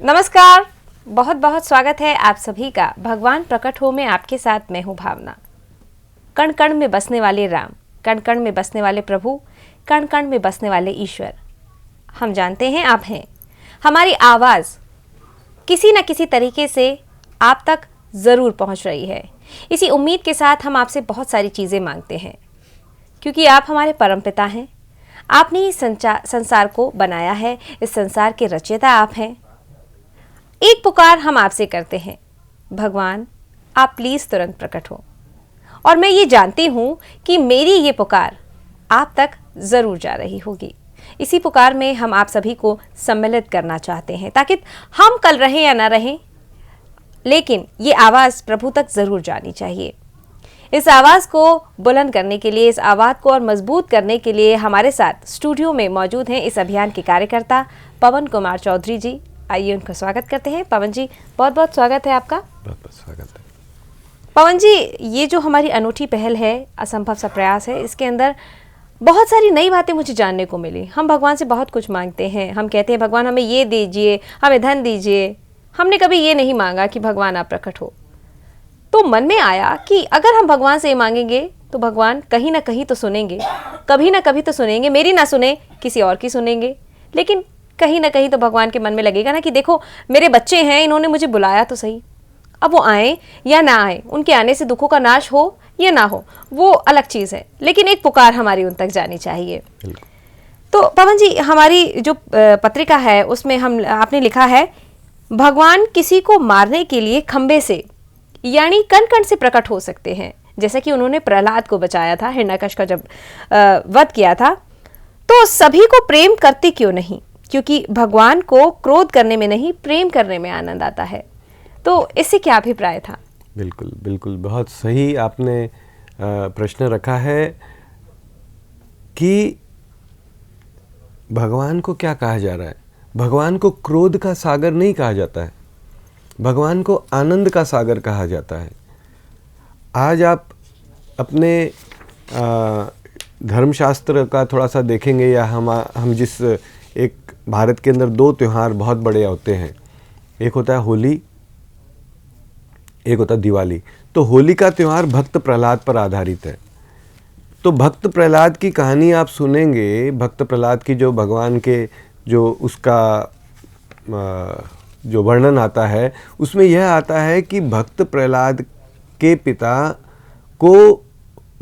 नमस्कार, बहुत बहुत स्वागत है आप सभी का भगवान प्रकट हो में। आपके साथ मैं हूं भावना। कण कण में बसने वाले राम, कण कण में बसने वाले प्रभु, कण कण में बसने वाले ईश्वर। हम जानते हैं आप हैं। हमारी आवाज़ किसी न किसी तरीके से आप तक ज़रूर पहुंच रही है। इसी उम्मीद के साथ हम आपसे बहुत सारी चीज़ें मांगते हैं, क्योंकि आप हमारे परमपिता हैं। आपने ही संसार को बनाया है, इस संसार के रचयिता आप हैं। एक पुकार हम आपसे करते हैं, भगवान आप प्लीज तुरंत प्रकट हो। और मैं ये जानती हूं कि मेरी ये पुकार आप तक जरूर जा रही होगी। इसी पुकार में हम आप सभी को सम्मिलित करना चाहते हैं, ताकि हम कल रहें या ना रहें, लेकिन ये आवाज़ प्रभु तक जरूर जानी चाहिए। इस आवाज़ को बुलंद करने के लिए, इस आवाज़ को और मजबूत करने के लिए हमारे साथ स्टूडियो में मौजूद हैं इस अभियान के कार्यकर्ता पवन कुमार चौधरी जी। आइए उनका स्वागत करते हैं। पवन जी, बहुत बहुत स्वागत है आपका। बहुत बहुत स्वागत है पवन जी, ये जो हमारी अनूठी पहल है, असंभव सा प्रयास है, इसके अंदर बहुत सारी नई बातें मुझे जानने को मिली। हम भगवान से बहुत कुछ मांगते हैं, हम कहते हैं भगवान हमें ये दीजिए, हमें धन दीजिए। हमने कभी ये नहीं मांगा कि भगवान आप प्रकट हो। तो मन में आया कि अगर हम भगवान से ये मांगेंगे तो भगवान कहीं ना कहीं तो सुनेंगे, कभी ना कभी तो सुनेंगे। मेरी ना सुने, किसी और की सुनेंगे, लेकिन कहीं ना कहीं तो भगवान के मन में लगेगा ना कि देखो मेरे बच्चे हैं, इन्होंने मुझे बुलाया तो सही। अब वो आए या ना आए, उनके आने से दुखों का नाश हो या ना हो, वो अलग चीज़ है, लेकिन एक पुकार हमारी उन तक जानी चाहिए। तो पवन जी, हमारी जो पत्रिका है उसमें आपने लिखा है, भगवान किसी को मारने के लिए खंबे से यानी कण कण से प्रकट हो सकते हैं। जैसा कि उन्होंने प्रहलाद को बचाया था, हिरण्यकश्यप का जब वध किया था। तो सभी को प्रेम करते क्यों नहीं? क्योंकि भगवान को क्रोध करने में नहीं, प्रेम करने में आनंद आता है। तो इससे क्या अभिप्राय था? बिल्कुल बिल्कुल, बहुत सही आपने प्रश्न रखा है कि भगवान को क्या कहा जा रहा है। भगवान को क्रोध का सागर नहीं कहा जाता है, भगवान को आनंद का सागर कहा जाता है। आज आप अपने धर्मशास्त्र का थोड़ा सा देखेंगे, या हम जिस एक भारत के अंदर दो त्यौहार बहुत बड़े होते हैं, एक होता है होली, एक होता है दिवाली। तो होली का त्यौहार भक्त प्रहलाद पर आधारित है। तो भक्त प्रहलाद की कहानी आप सुनेंगे, भक्त प्रहलाद की जो भगवान के जो उसका जो वर्णन आता है, उसमें यह आता है कि भक्त प्रहलाद के पिता को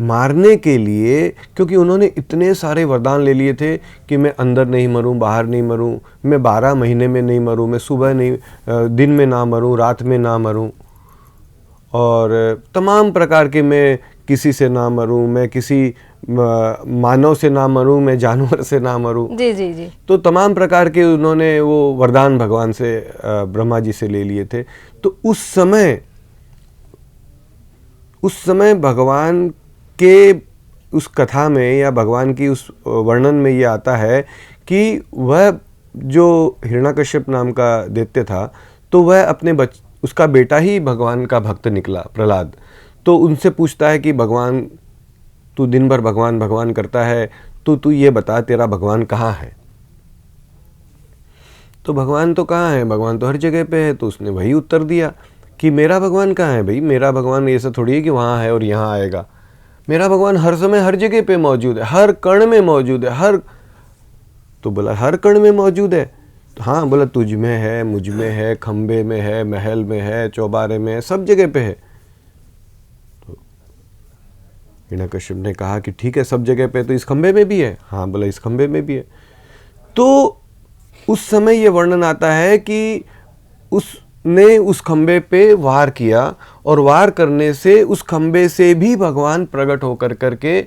मारने के लिए, क्योंकि उन्होंने इतने सारे वरदान ले लिए थे कि मैं अंदर नहीं मरूं, बाहर नहीं मरूं, मैं 12 महीने में नहीं मरूं, मैं सुबह नहीं, दिन में ना मरूं, रात में ना मरूं, और तमाम प्रकार के, मैं किसी से ना मरूं, मैं किसी मानव से ना मरूं, मैं जानवर से ना मरूं। जी जी जी। तो तमाम प्रकार के उन्होंने वो वरदान भगवान से, ब्रह्मा जी से ले लिए थे। तो उस समय भगवान के उस कथा में या भगवान की उस वर्णन में ये आता है कि वह जो हिरण्यकश्यप नाम का दैत्य था, तो वह अपने उसका बेटा ही भगवान का भक्त निकला, प्रहलाद। तो उनसे पूछता है कि भगवान, तू दिन भर भगवान भगवान करता है, तो तू ये बता तेरा भगवान कहाँ है। तो भगवान तो कहाँ है, भगवान तो हर जगह पे है। तो उसने वही उत्तर दिया कि मेरा भगवान कहाँ है भाई, मेरा भगवान ऐसा थोड़ी है कि वहाँ है और यहाँ आएगा। मेरा भगवान हर समय हर जगह पे मौजूद है, हर कण में मौजूद है। तो बोला हर कण में मौजूद है? तो हाँ। बोला तुझ में है, मुझ में है, खंबे में है, महल में है, चौबारे में है, सब जगह पे है। तो हिरण्यकश्यप ने कहा कि ठीक है, सब जगह पे, तो इस खंबे में भी है? हाँ। बोला इस खंबे में भी है। तो उस समय ये वर्णन आता है कि उसने उस खंबे पे वार किया, और वार करने से उस खंबे से भी भगवान प्रकट होकर करके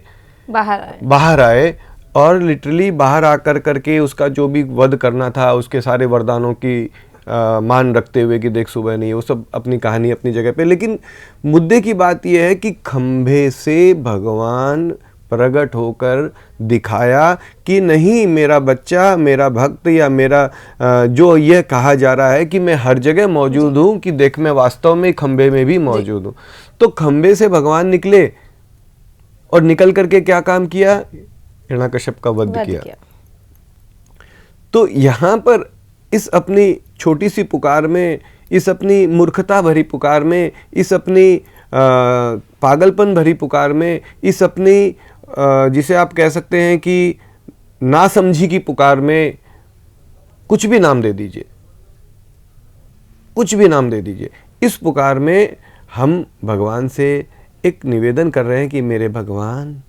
बाहर आए, और लिटरली बाहर आकर करके उसका जो भी वध करना था, उसके सारे वरदानों की मान रखते हुए कि देख सुबह नहीं, वो सब अपनी कहानी अपनी जगह पे। लेकिन मुद्दे की बात यह है कि खंबे से भगवान प्रकट होकर दिखाया कि नहीं, मेरा बच्चा, मेरा भक्त, या मेरा जो यह कहा जा रहा है कि मैं हर जगह मौजूद हूँ, कि देख मैं वास्तव में खंबे में भी मौजूद हूँ। तो खंबे से भगवान निकले, और निकल करके क्या काम किया? हिरण्यकश्यप का वध किया। तो यहाँ पर इस अपनी छोटी सी पुकार में, इस अपनी मूर्खता भरी पुकार में, इस अपनी पागलपन भरी पुकार में, इस अपनी जिसे आप कह सकते हैं कि नासमझी की पुकार में, कुछ भी नाम दे दीजिए, कुछ भी नाम दे दीजिए, इस पुकार में हम भगवान से एक निवेदन कर रहे हैं कि मेरे भगवान,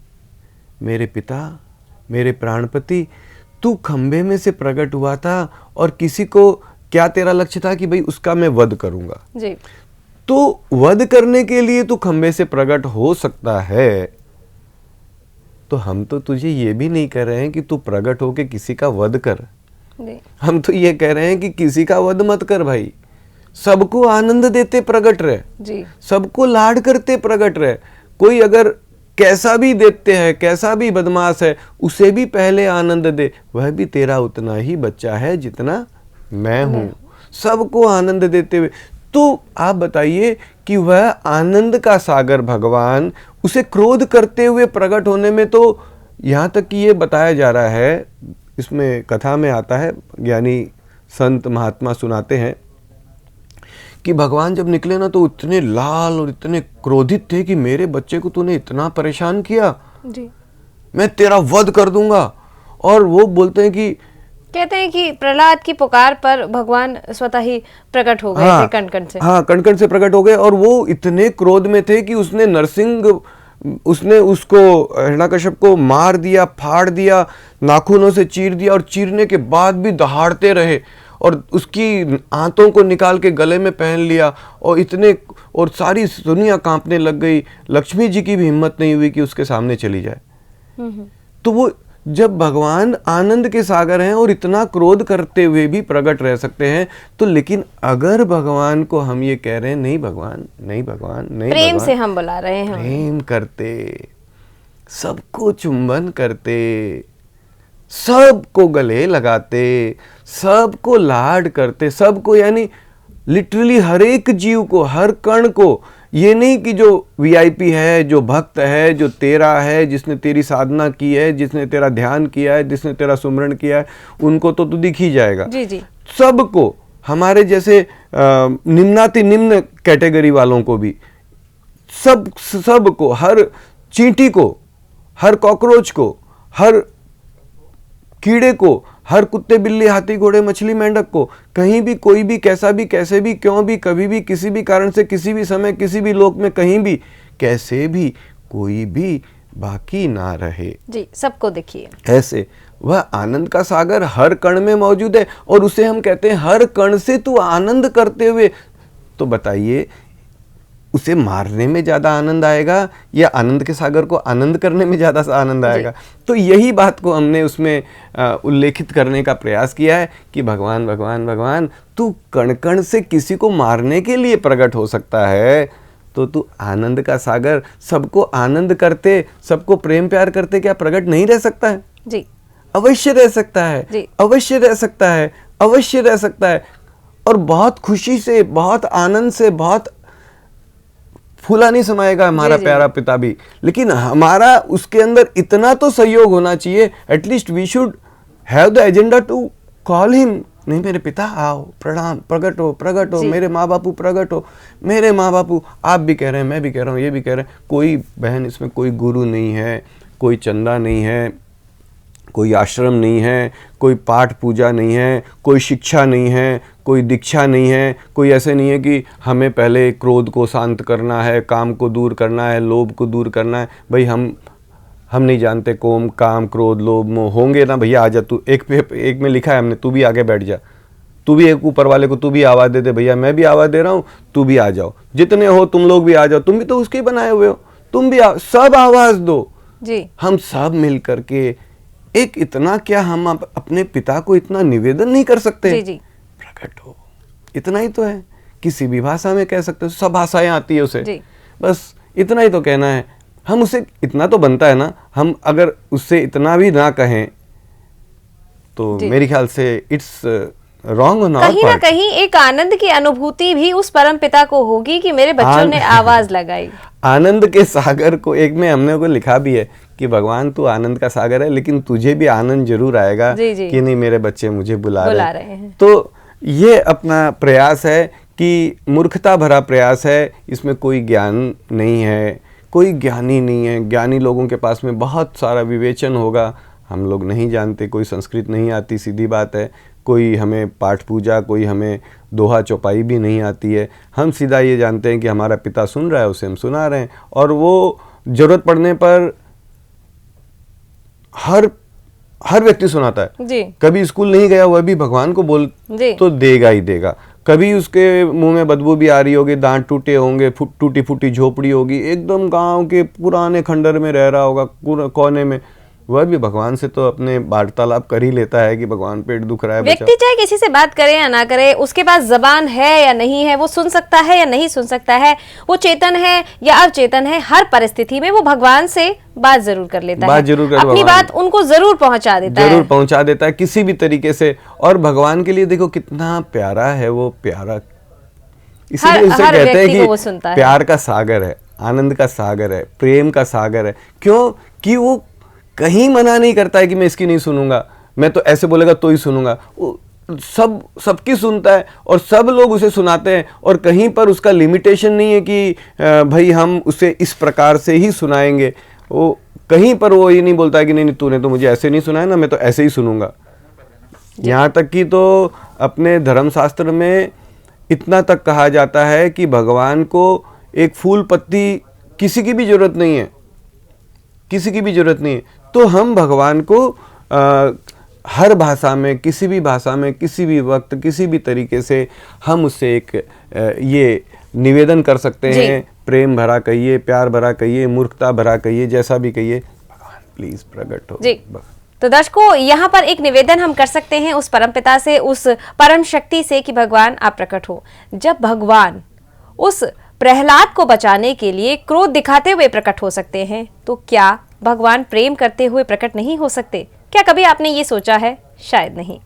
मेरे पिता, मेरे प्राणपति, तू खंबे में से प्रकट हुआ था और किसी को क्या तेरा लक्ष्य था कि भाई उसका मैं वध करूंगा जी। तो वध करने के लिए तू खंबे से प्रकट हो सकता है, तो हम तो तुझे ये भी नहीं कह रहे हैं कि तू प्रकट होके किसी का वध कर, हम तो ये कह रहे हैं कि किसी का वध मत कर भाई, सबको आनंद देते प्रकट रहे जी, सबको लाड करते प्रकट रहे। कोई अगर कैसा भी देते हैं, कैसा भी बदमाश है, उसे भी पहले आनंद दे, वह भी तेरा उतना ही बच्चा है जितना मैं हूं। सबको आनंद देते हुए, तो आप बताइए कि वह आनंद का सागर भगवान, उसे क्रोध करते हुए प्रकट होने में, तो यहाँ तक कि ये बताया जा रहा है, इसमें कथा में आता है, यानी संत महात्मा सुनाते हैं कि भगवान जब निकले ना तो इतने लाल और इतने क्रोधित थे कि मेरे बच्चे को तूने इतना परेशान किया जी, मैं तेरा वध कर दूंगा। और वो बोलते हैं कि कहते हैं कि प्रहलाद की पुकार पर भगवान स्वतः ही प्रकट हो गए थे कण-कण से। हाँ, कण-कण से प्रकट हो गए और वो इतने क्रोध में थे कि उसने उसने उसको हिरण्यकश्यप को मार दिया, फाड़ दिया, नाखूनों से चीर दिया और चीरने के बाद भी दहाड़ते रहे और उसकी आंतों को निकाल के गले में पहन लिया और सारी दुनिया कांपने लग गई। लक्ष्मी जी की भी हिम्मत नहीं हुई कि उसके सामने चली जाए। तो वो जब भगवान आनंद के सागर हैं और इतना क्रोध करते हुए भी प्रकट रह सकते हैं, तो लेकिन अगर भगवान को हम ये कह रहे हैं नहीं भगवान, नहीं भगवान, नहीं प्रेम भगवान, से हम बुला रहे हैं, प्रेम करते, सबको चुंबन करते, सबको गले लगाते, सबको लाड करते, सबको यानी लिटरली हर एक जीव को, हर कण को, ये नहीं कि जो वीआईपी है, जो भक्त है, जो तेरा है, जिसने तेरी साधना की है, जिसने तेरा ध्यान किया है, जिसने तेरा सुमरण किया है, उनको तो तू दिख ही जाएगा। जी जी। सबको, हमारे जैसे निम्नाति निम्न कैटेगरी वालों को भी, सबको, हर चींटी को, हर कॉकरोच को, हर कीड़े को, हर कुत्ते बिल्ली हाथी घोड़े मछली मेंढक को, कहीं भी कोई भी कैसा भी कैसे भी क्यों भी कभी भी किसी भी कारण से किसी भी समय किसी भी लोक में कहीं भी कैसे भी कोई भी बाकी ना रहे। जी, सबको देखिए। ऐसे वह आनंद का सागर हर कण में मौजूद है और उसे हम कहते हैं हर कण से तू आनंद करते हुए। तो बताइए उसे मारने में ज्यादा आनंद आएगा या आनंद के सागर को आनंद करने में ज्यादा आनंद आएगा? तो यही बात को हमने उसमें उल्लेखित करने का प्रयास किया है कि भगवान भगवान भगवान तू कण कण से किसी को मारने के लिए प्रकट हो सकता है, तो तू आनंद का सागर सबको आनंद करते, सबको प्रेम प्यार करते क्या प्रकट नहीं रह सकता है? जी, अवश्य रह सकता है जी। अवश्य रह सकता है, अवश्य रह सकता है। और बहुत खुशी से, बहुत आनंद से, बहुत फूला नहीं समाएगा हमारा प्यारा पिता भी, लेकिन हमारा उसके अंदर इतना तो सहयोग होना चाहिए, at least we should have the agenda to call him. नहीं मेरे पिता आओ, प्रणाम, प्रकट हो, प्रकट हो, मेरे माँ बापू प्रकट हो, मेरे माँ बापू। आप भी कह रहे हैं, मैं भी कह रहा हूँ, ये भी कह रहे हैं। कोई बहन इसमें कोई गुरु नहीं है, कोई चंदा नहीं है, कोई आश्रम नहीं है, कोई पाठ पूजा नहीं है, कोई शिक्षा नहीं है, कोई दीक्षा नहीं है, कोई ऐसे नहीं है कि हमें पहले क्रोध को शांत करना है, काम को दूर करना है, लोभ को दूर करना है। भाई हम नहीं जानते कौन काम क्रोध लोभ मोह होंगे ना भैया, आ जा तू, एक में लिखा है हमने, तू भी आगे बैठ जा, तू भी एक ऊपर वाले को तू भी आवाज़ दे दे, भैया मैं भी आवाज़ दे रहा हूँ, तू भी आ जाओ, जितने हो तुम लोग भी आ जाओ, तुम भी तो उसके बनाए हुए हो, तुम भी सब आवाज़ दो जी। हम सब मिल करके एक इतना क्या हम अपने पिता को इतना निवेदन नहीं कर सकते? जी जी। प्रकट हो, इतना ही तो है। किसी भी भाषा में कह सकते हो, सब भाषाएं आती है उसे जी। बस इतना ही तो कहना है। हम उसे इतना तो बनता है ना, हम अगर उससे इतना भी ना कहें तो मेरे ख्याल से इट्स रॉन्ग ऑन कहीं ना कहीं एक आनंद की अनुभूति भी उस परम पिता को होगी कि मेरे बच्चों ने आवाज लगाई। आनंद के सागर को एक में हमने को लिखा भी है कि भगवान तू आनंद का सागर है, लेकिन तुझे भी आनंद जरूर आएगा कि नहीं मेरे बच्चे मुझे बुला रहे हैं। तो ये अपना प्रयास है कि मूर्खता भरा प्रयास है, इसमें कोई ज्ञान नहीं है, कोई ज्ञानी नहीं है। ज्ञानी लोगों के पास में बहुत सारा विवेचन होगा, हम लोग नहीं जानते, कोई संस्कृत नहीं आती, सीधी बात है, कोई हमें पाठ पूजा, कोई हमें दोहा चौपाई भी नहीं आती है। हम सीधा ये जानते हैं कि हमारा पिता सुन रहा है, उसे हम सुना रहे हैं, और वो जरूरत पड़ने पर हर व्यक्ति सुनाता है जी। कभी स्कूल नहीं गया वह भी भगवान को बोल तो देगा ही देगा। कभी उसके मुंह में बदबू भी आ रही होगी, दांत टूटे होंगे, टूटी फूटी झोपड़ी होगी, एकदम गांव के पुराने खंडर में रह रहा होगा कोने में, वह भी भगवान से तो अपने वार्तालाप कर ही लेता है कि भगवान पेट दुख रहा है। व्यक्ति चाहे किसी से बात करे या ना करे, उसके पास जबान है या नहीं है, वो सुन सकता है या नहीं सुन सकता है, वो चेतन है या अवचेतन है, हर परिस्थिति में वो भगवान से बात जरूर कर लेता है, अपनी बात उनको जरूर पहुंचा देता है किसी भी तरीके से। और भगवान के लिए देखो कितना प्यारा है वो, प्यारा इसीलिए उसे कहते हैं कि प्यार का सागर है, आनंद का सागर है, प्रेम का सागर है। क्यों कि वो कहीं मना नहीं करता है कि मैं इसकी नहीं सुनूंगा, मैं तो ऐसे बोलेगा तो ही सुनूंगा। सबकी सुनता है और सब लोग उसे सुनाते हैं, और कहीं पर उसका लिमिटेशन नहीं है कि भाई हम उसे इस प्रकार से ही सुनाएंगे। वो कहीं पर वो ये नहीं बोलता है कि नहीं तूने तो मुझे ऐसे नहीं सुनाया ना, मैं तो ऐसे ही सुनूंगा। यहाँ तक कि तो अपने धर्मशास्त्र में इतना तक कहा जाता है कि भगवान को एक फूल पत्ती किसी की भी जरूरत नहीं है, किसी की भी जरूरत नहीं है। तो हम भगवान को हर भाषा में, किसी भी भाषा में, किसी भी वक्त, किसी भी तरीके से हम उससे एक ये निवेदन कर सकते हैं, प्रेम भरा कहिए, प्यार भरा कहिए, मूर्खता भरा कहिए, जैसा भी कहिए, भगवान प्लीज प्रकट हो। तो दर्शकों, यहाँ पर एक निवेदन हम कर सकते हैं उस परमपिता से, उस परम शक्ति से कि भगवान आप प्रकट हो। जब भगवान उस प्रहलाद को बचाने के लिए क्रोध दिखाते हुए प्रकट हो सकते हैं, तो क्या भगवान प्रेम करते हुए प्रकट नहीं हो सकते? क्या कभी आपने ये सोचा है? शायद नहीं।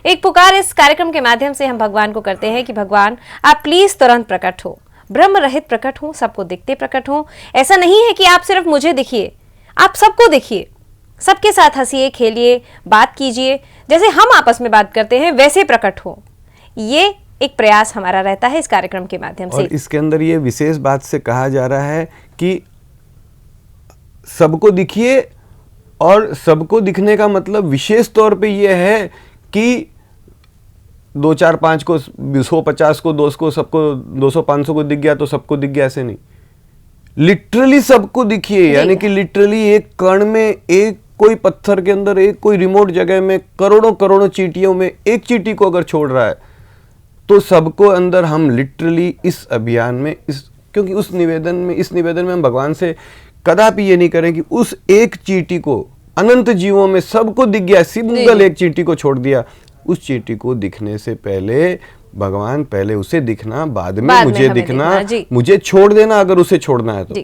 एक पुकार इस कार्यक्रम के माध्यम से हम भगवान को करते हैं कि भगवान आप प्लीज तुरंत प्रकट हो, ब्रह्म रहित प्रकट हो, सबको दिखते प्रकट हो। ऐसा नहीं है कि आप सिर्फ मुझे दिखिए, आप सबको दिखिए, सबके साथ हंसिए, खेलिए, बात कीजिए, जैसे हम आपस में बात करते हैं वैसे प्रकट हो। ये एक प्रयास हमारा रहता है इस कार्यक्रम के माध्यम से। और इसके अंदर ये विशेष बात से कहा जा रहा है कि सबको दिखिए, और सबको दिखने का मतलब विशेष तौर पे ये है कि 2 4 5 को, 150 को, 200 को, सबको 200 500 को दिख गया तो सबको दिख गया, ऐसे नहीं। लिटरली सबको दिखिए, यानी कि लिटरली एक कण में, एक कोई पत्थर के अंदर, एक कोई रिमोट जगह में, करोड़ों करोड़ों चींटियों में एक चींटी को अगर छोड़ रहा है तो सबको अंदर हम लिटरली इस अभियान में, क्योंकि इस निवेदन में हम भगवान से कदापि ये नहीं करें कि उस एक चींटी को, अनंत जीवों में सबको दिख गया, सिंगल एक चींटी को छोड़ दिया। उस चींटी को दिखने से पहले भगवान, पहले उसे दिखना, बाद में मुझे दिखना, मुझे छोड़ देना अगर उसे छोड़ना है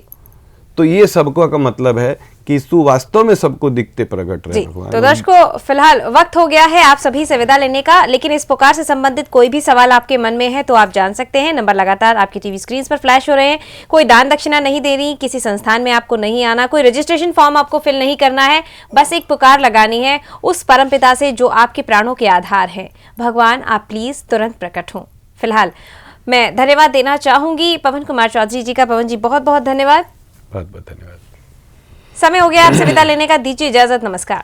तो ये सबको का मतलब है कि तू वास्तव में सबको दिखते प्रकट रहे। तो दर्शकों, फिलहाल वक्त हो गया है आप सभी से विदा लेने का, लेकिन इस पुकार से संबंधित कोई भी सवाल आपके मन में है तो आप जान सकते हैं। नंबर लगातार आपकी टीवी स्क्रीन पर फ्लैश हो रहे हैं। कोई दान दक्षिणा नहीं देनी, किसी संस्थान में आपको नहीं आना, कोई रजिस्ट्रेशन फॉर्म आपको फिल नहीं करना है, बस एक पुकार लगानी है उस परमपिता से जो आपके प्राणों के आधार है। भगवान आप प्लीज तुरंत प्रकट हो। फिलहाल मैं धन्यवाद देना चाहूंगी पवन कुमार चौधरी जी का। पवन जी बहुत बहुत धन्यवाद। बहुत बहुत धन्यवाद। समय हो गया आपसे विदा लेने का, दीजिए इजाजत, नमस्कार।